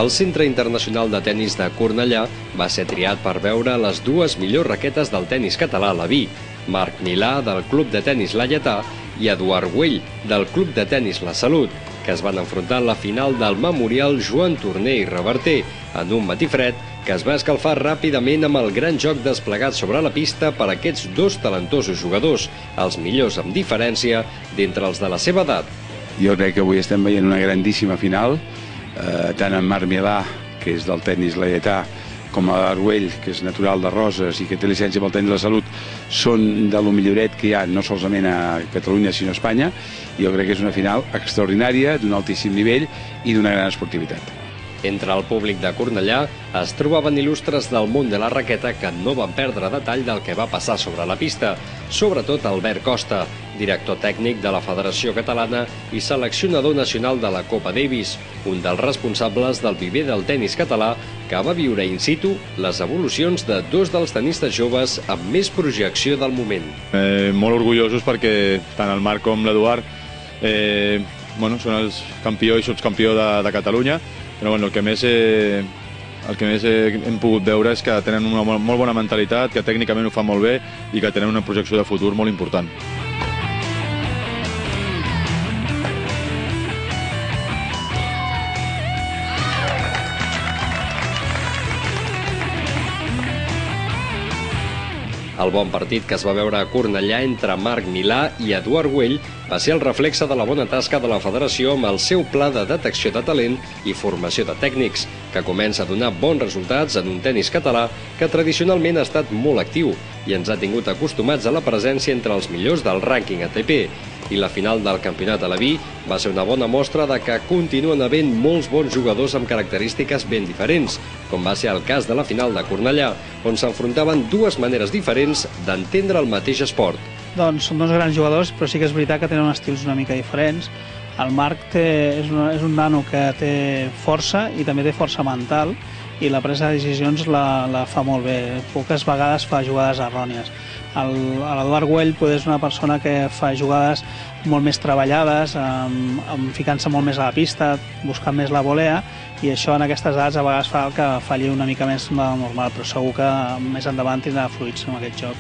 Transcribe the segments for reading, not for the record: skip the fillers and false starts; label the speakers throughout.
Speaker 1: El Centre Internacional de Tenis de Cornellà va ser triat per veure les dues millors raquetes del tenis català a la Vi, Marc Milà, del Club de Tenis Laietà, i Eduard Güell, del Club de Tenis La Salut, que es van enfrontar a la final del Memorial Joan Torner i Reverter, en un matí fred que es va escalfar ràpidament amb el gran joc desplegat sobre la pista per aquests dos talentosos jugadors, els millors amb diferència d'entre els de la seva edat.
Speaker 2: Jo crec que avui estem veient una grandíssima final, tant en Marc Milà, que és del tenis laietà, com l'Eduard Güell, que és natural de Roses i que té llicència pel tenis de la Salut, són de lo milloret que hi ha no solament a Catalunya sinó a Espanya. Jo crec que és una final extraordinària, d'un altíssim nivell i d'una gran esportivitat.
Speaker 1: Entre el públic de Cornellà es trobaven il·lustres del món de la raqueta que no van perdre detall del que va passar sobre la pista, sobretot Albert Costa, director tècnic de la Federació Catalana i seleccionador nacional de la Copa Davis, un dels responsables del viver del tenis català que va viure in situ les evolucions de dos dels tenistes joves amb més projecció del moment.
Speaker 3: Molt orgullosos perquè tant el Marc com l'Eduard són els campió i sotscampió de Catalunya, però el que més hem pogut veure és que tenen una molt bona mentalitat, que tècnicament ho fan molt bé i que tenen una projecció de futur molt important.
Speaker 1: El bon partit que es va veure a Cornellà entre Marc Milà i Eduard Güell va ser el reflexe de la bona tasca de la federació amb el seu pla de detecció de talent i formació de tècnics, que comença a donar bons resultats en un tenis català que tradicionalment ha estat molt actiu i ens ha tingut acostumats a la presència entre els millors del rànquing ATP. I la final del campionat a la Vi va ser una bona mostra de que continuen havent molts bons jugadors amb característiques ben diferents, com va ser el cas de la final de Cornellà, on s'enfrontaven dues maneres diferents d'entendre el mateix esport.
Speaker 4: Doncs són dos grans jugadors, però sí que és veritat que tenen estils una mica diferents. El Marc és un nano que té força i també té força mental, i la presa de decisions la fa molt bé. Poques vegades fa jugades errònies. L'Eduard Güell és una persona que fa jugades molt més treballades, ficant-se molt més a la pista, buscant més la volea, i això en aquestes edats a vegades fa que falli una mica més de normal, però segur que més endavant tindrà fluïts en aquest joc.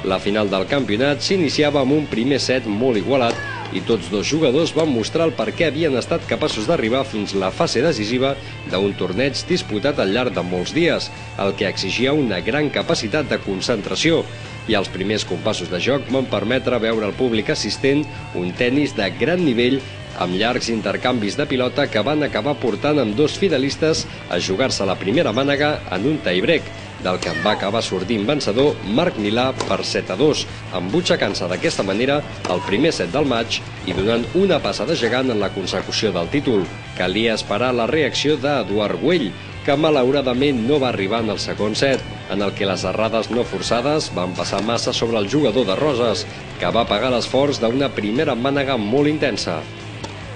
Speaker 1: La final del campionat s'iniciava amb un primer set molt igualat i tots dos jugadors van mostrar el per què havien estat capaços d'arribar fins a la fase decisiva d'un torneig disputat al llarg de molts dies, el que exigia una gran capacitat de concentració. I els primers compassos de joc van permetre veure al públic assistent un tenis de gran nivell amb llargs intercanvis de pilota que van acabar portant amb dos finalistes a jugar-se la primera mànega en un tie-break, del que en va acabar sortint vencedor Marc Milà per 7-2, embutxacant-se d'aquesta manera el primer set del maig i donant una passada gegant en la consecució del títol. Calia esperar la reacció d'Eduard Güell, que malauradament no va arribar en el segon set, en el que les errades no forçades van passar massa sobre el jugador de Roses, que va pagar l'esforç d'una primera mànega molt intensa.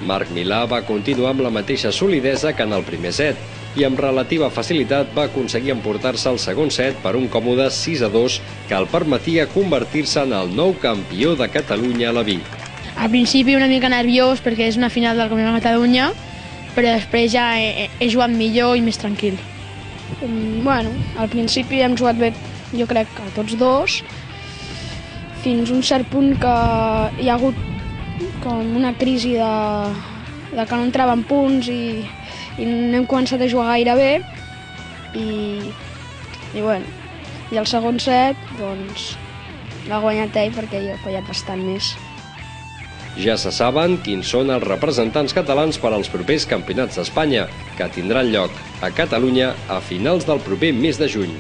Speaker 1: Marc Milà va continuar amb la mateixa solidesa que en el primer set, i amb relativa facilitat va aconseguir emportar-se el segon set per un còmode 6-2 que el permetia convertir-se en el nou campió de Catalunya a la Vi.
Speaker 5: Al principi una mica nerviós perquè és una final del Campionat de Catalunya, però després ja he jugat millor i més tranquil.
Speaker 6: Al principi hem jugat bé, jo crec que tots dos, fins a un cert punt que hi ha hagut com una crisi de que no entraven punts i no hem començat a jugar gaire bé i el segon set l'ha guanyat ell perquè jo he fallat bastant més.
Speaker 1: Ja se saben quins són els representants catalans per als propers campionats d'Espanya, que tindran lloc a Catalunya a finals del proper mes de juny.